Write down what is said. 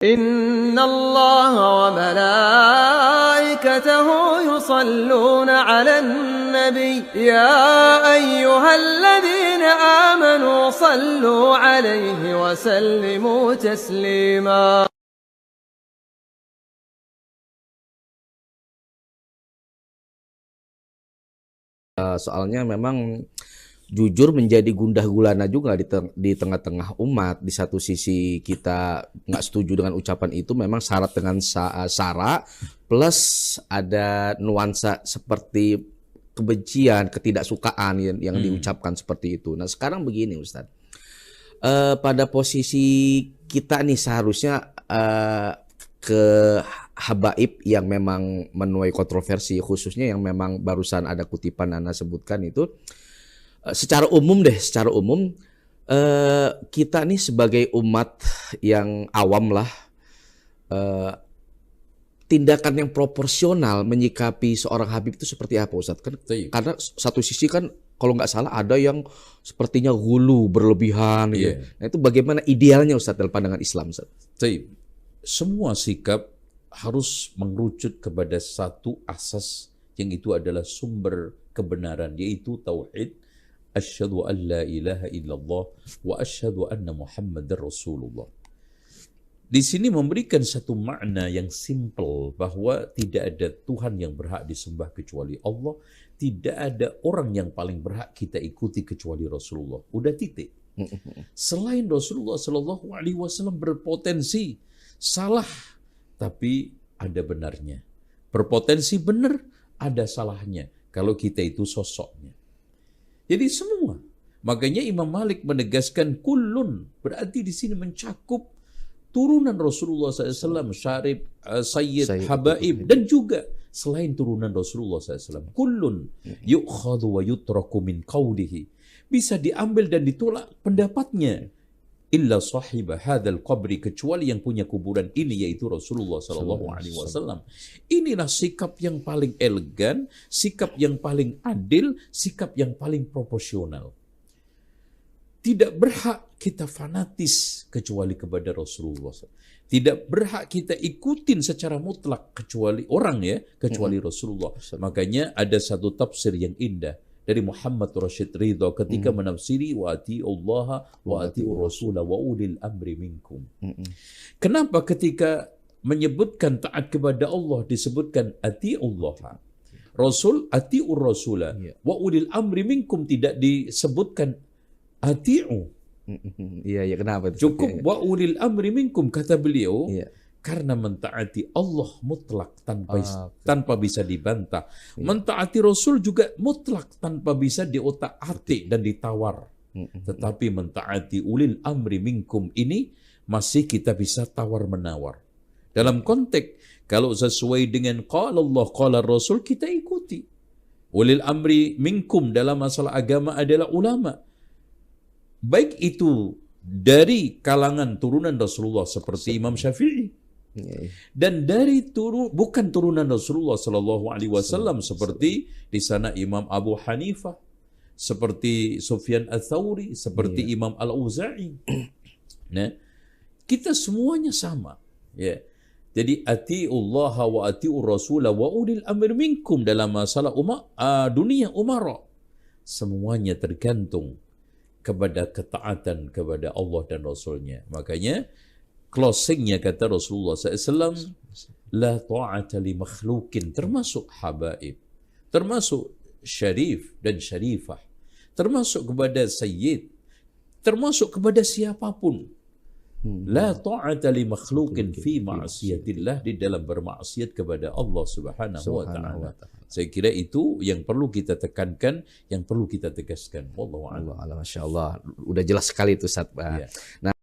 إن الله وملائكته يصلون على النبي يا أيها الذين آمنوا صلوا عليه وسلموا تسليما. Soalnya memang jujur menjadi gundah gulana juga di tengah-tengah umat. Di satu sisi kita nggak setuju dengan ucapan itu, memang syarat dengan sara, plus ada nuansa seperti kebencian, ketidaksukaan yang diucapkan seperti itu. Nah sekarang begini Ustadz, pada posisi kita nih seharusnya ke habaib yang memang menuai kontroversi, khususnya yang memang barusan ada kutipan Anda sebutkan itu. Secara umum kita nih sebagai umat yang awam lah, tindakan yang proporsional menyikapi seorang habib itu seperti apa Ustadz? Karena satu sisi kan kalau nggak salah ada yang sepertinya ghulu, berlebihan gitu. Nah itu bagaimana idealnya Ustadz dalam pandangan Islam Ustadz? Semua sikap harus mengerucut kepada satu asas yang itu adalah sumber kebenaran, yaitu tauhid. Asyhadu an la ilaha illallah wa asyhadu anna Muhammadar Rasulullah. Di sini memberikan satu makna yang simple bahwa tidak ada Tuhan yang berhak disembah kecuali Allah, tidak ada orang yang paling berhak kita ikuti kecuali Rasulullah. Udah titik. Selain Rasulullah sallallahu alaihi wasallam berpotensi salah, tapi ada benarnya. Berpotensi benar, ada salahnya kalau kita itu sosoknya. Jadi semua. Makanya Imam Malik menegaskan kullun, berarti di sini mencakup turunan Rasulullah SAW, syarib, sayyid, habaib, dan juga selain turunan Rasulullah SAW. Kullun yu'khadhu wa yutraku min qawlihi. Bisa diambil dan ditolak pendapatnya. Illa sahibah hadzal qabri, kecuali yang punya kuburan ini, yaitu Rasulullah SAW. Inilah sikap yang paling elegan, sikap yang paling adil, sikap yang paling proporsional. Tidak berhak kita fanatis kecuali kepada Rasulullah. Tidak berhak kita ikutin secara mutlak kecuali Rasulullah. Makanya ada satu tafsir yang indah dari Muhammad Rashid Ridha ketika menafsiri wa ati'ullaha wa ati'ur rasula wa ulil amri minkum. Kenapa ketika menyebutkan taat kepada Allah disebutkan ati'ullaha, Rasul ati'ur rasula wa ulil amri minkum, tidak disebutkan ati'u. Iya, kenapa itu? Cukup wa ulil amri minkum, kata beliau. Karena mentaati Allah mutlak tanpa bisa dibantah. Mentaati Rasul juga mutlak tanpa bisa diotak-atik dan ditawar. Tetapi mentaati ulil amri minkum ini masih kita bisa tawar-menawar. Dalam konteks kalau sesuai dengan qala Allah, qala Rasul, kita ikuti. Ulil amri minkum dalam masalah agama adalah ulama. Baik itu dari kalangan turunan Rasulullah seperti Imam Syafi'i, dan dari bukan turunan Rasulullah sallallahu alaihi wasallam seperti di sana Imam Abu Hanifah, seperti Sufyan Ats-Tsauri, seperti Imam Al-Auza'i. Nah, kita semuanya sama, ya. Jadi atiullah wa atiur rasul wa ulil amri minkum dalam masalah dunia umara. Semuanya tergantung kepada ketaatan kepada Allah dan Rasulnya. Makanya closingnya kata Rasulullah SAW, la ta'ata li makhlukin, termasuk habaib, termasuk syarif dan syarifah, termasuk kepada sayyid, termasuk kepada siapapun. La ta'ata li makhlukin fi ma'asiyatillah, di dalam bermaksiat kepada Allah Subhanahu wa ta'ala. Saya kira itu yang perlu kita tekankan, yang perlu kita tegaskan. Wallahu a'lam. Masya Allah, udah jelas sekali itu Ustaz. Nah,